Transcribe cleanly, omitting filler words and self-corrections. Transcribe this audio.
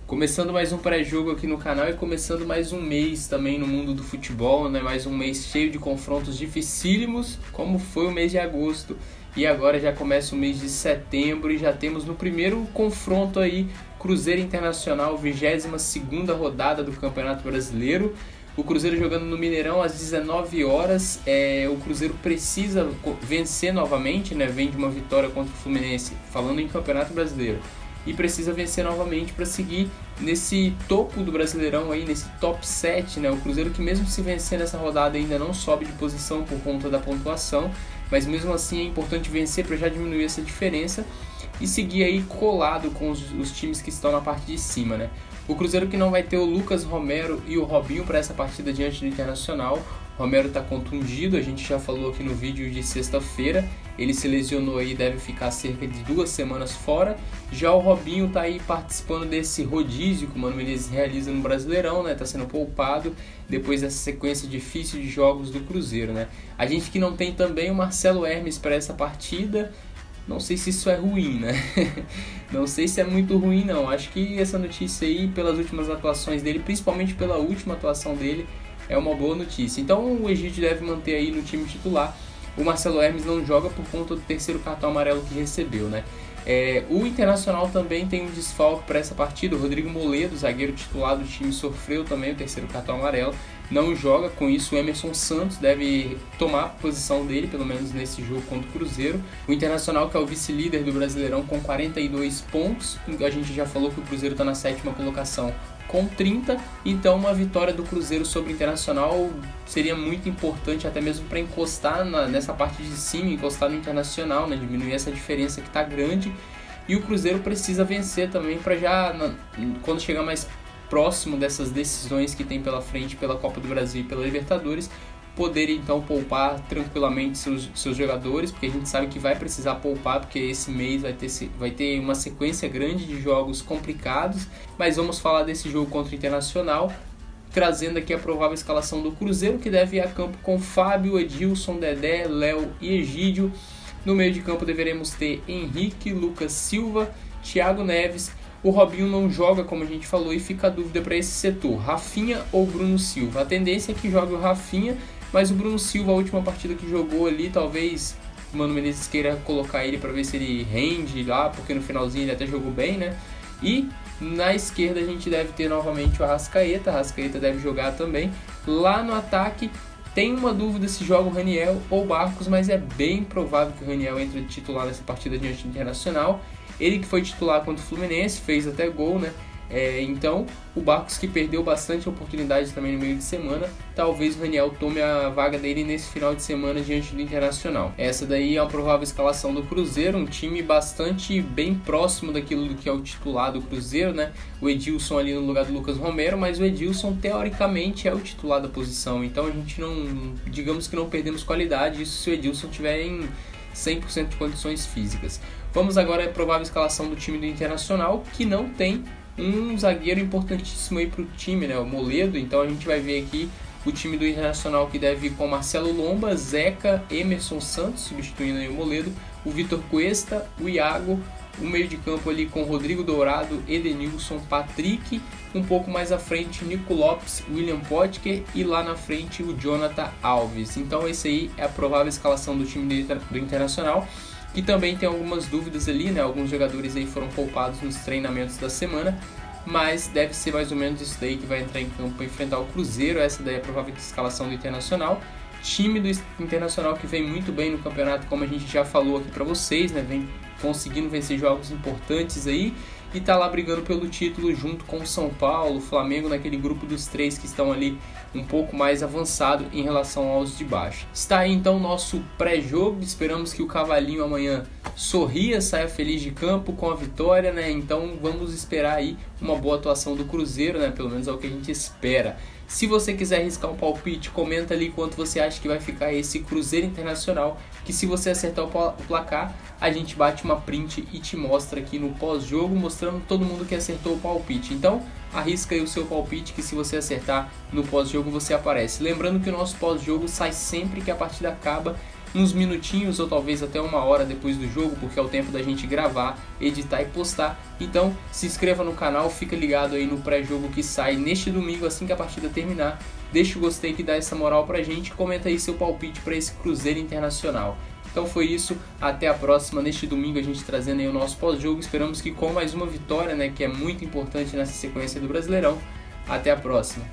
Começando mais um pré-jogo aqui no canal e começando mais um mês também no mundo do futebol, né? Mais um mês cheio de confrontos dificílimos, como foi o mês de agosto. E agora já começa o mês de setembro e já temos no primeiro confronto aí Cruzeiro Internacional, 22ª rodada do Campeonato Brasileiro. O Cruzeiro jogando no Mineirão às 19 horas. O Cruzeiro precisa vencer novamente, né? Vem de uma vitória contra o Fluminense, falando em Campeonato Brasileiro. E precisa vencer novamente para seguir nesse topo do Brasileirão aí, nesse top 7, né? O Cruzeiro que mesmo se vencer nessa rodada ainda não sobe de posição por conta da pontuação, mas mesmo assim é importante vencer para já diminuir essa diferença e seguir aí colado com os times que estão na parte de cima, né? O Cruzeiro que não vai ter o Lucas Romero e o Robinho para essa partida diante do Internacional. O Romero está contundido, a gente já falou aqui no vídeo de sexta-feira. Ele se lesionou aí e deve ficar cerca de 2 semanas fora. Já o Robinho está aí participando desse rodízio que o Mano Menezes realiza no Brasileirão, né? Está sendo poupado depois dessa sequência difícil de jogos do Cruzeiro, né? A gente que não tem também o Marcelo Hermes para essa partida. Não sei se isso é ruim, né? Não sei se é muito ruim, não. Acho que essa notícia aí, pelas últimas atuações dele, principalmente pela última atuação dele, é uma boa notícia. Então o Egídio deve manter aí no time titular. O Marcelo Hermes não joga por conta do terceiro cartão amarelo que recebeu, né? O Internacional também tem um desfalque para essa partida. O Rodrigo Moledo, zagueiro titular do time, sofreu também o terceiro cartão amarelo. Não joga, com isso o Emerson Santos deve tomar a posição dele, pelo menos nesse jogo contra o Cruzeiro. O Internacional, que é o vice-líder do Brasileirão, com 42 pontos. A gente já falou que o Cruzeiro está na 7ª colocação com 30, então uma vitória do Cruzeiro sobre o Internacional seria muito importante, até mesmo para encostar nessa parte de cima, encostar no Internacional, né? Diminuir essa diferença que está grande. E o Cruzeiro precisa vencer também para já, quando chegar mais próximo dessas decisões que tem pela frente pela Copa do Brasil e pela Libertadores, poder então poupar tranquilamente seus jogadores, porque a gente sabe que vai precisar poupar, porque esse mês vai ter uma sequência grande de jogos complicados. Mas vamos falar desse jogo contra o Internacional, trazendo aqui a provável escalação do Cruzeiro, que deve ir a campo com Fábio, Edilson, Dedé, Léo e Egídio. No meio de campo deveremos ter Henrique, Lucas Silva, Thiago Neves. O Robinho não joga, como a gente falou, e fica a dúvida para esse setor, Rafinha ou Bruno Silva. A tendência é que jogue o Rafinha, mas o Bruno Silva, a última partida que jogou ali, talvez o Mano Menezes queira colocar ele para ver se ele rende lá, porque no finalzinho ele até jogou bem, né? E na esquerda a gente deve ter novamente o Arrascaeta deve jogar também. Lá no ataque tem uma dúvida se joga o Raniel ou o Barcos, mas é bem provável que o Raniel entre de titular nessa partida diante do Internacional. Ele que foi titular contra o Fluminense, fez até gol, né? Então, o Barcos que perdeu bastante oportunidade também no meio de semana, talvez o Raniel tome a vaga dele nesse final de semana diante do Internacional. Essa daí é uma provável escalação do Cruzeiro, um time bastante bem próximo daquilo que é o titular do Cruzeiro, né? O Edilson ali no lugar do Lucas Romero, mas o Edilson teoricamente é o titular da posição, então a gente não, digamos que não perdemos qualidade, isso se o Edilson tiver em 100% de condições físicas. Vamos agora à provável escalação do time do Internacional, que não tem um zagueiro importantíssimo aí para o time, né? O Moledo. Então a gente vai ver aqui o time do Internacional, que deve ir com Marcelo Lomba, Zeca, Emerson Santos, substituindo aí o Moledo, o Vitor Cuesta, o Iago, o meio de campo ali com Rodrigo Dourado, Edenilson, Patrick, um pouco mais à frente Nico Lopes, William Potker e lá na frente o Jonathan Alves. Então esse aí é a provável escalação do time do Internacional, que também tem algumas dúvidas ali, né? Alguns jogadores aí foram poupados nos treinamentos da semana, mas deve ser mais ou menos isso daí que vai entrar em campo para enfrentar o Cruzeiro. Essa daí é a provável escalação do Internacional. Time do Internacional que vem muito bem no campeonato, como a gente já falou aqui para vocês, né? Vem conseguindo vencer jogos importantes aí e tá lá brigando pelo título junto com o São Paulo, Flamengo, naquele grupo dos 3 que estão ali um pouco mais avançado em relação aos de baixo. Está aí então o nosso pré-jogo, esperamos que o Cavalinho amanhã sorria, saia feliz de campo com a vitória, né? Então vamos esperar aí uma boa atuação do Cruzeiro, né? Pelo menos é o que a gente espera. Se você quiser arriscar um palpite, comenta ali quanto você acha que vai ficar esse Cruzeiro Internacional, que se você acertar o placar, a gente bate uma print e te mostra aqui no pós-jogo, mostrando todo mundo que acertou o palpite. Então, arrisca aí o seu palpite, que se você acertar no pós-jogo você aparece. Lembrando que o nosso pós-jogo sai sempre que a partida acaba uns minutinhos ou talvez até 1 hora depois do jogo, porque é o tempo da gente gravar, editar e postar. Então se inscreva no canal, fica ligado aí no pré-jogo que sai neste domingo assim que a partida terminar. Deixa o gostei que dá essa moral pra gente, comenta aí seu palpite para esse Cruzeiro Internacional. Então foi isso, até a próxima. Neste domingo a gente trazendo aí o nosso pós-jogo, esperamos que com mais uma vitória, né, que é muito importante nessa sequência do Brasileirão. Até a próxima.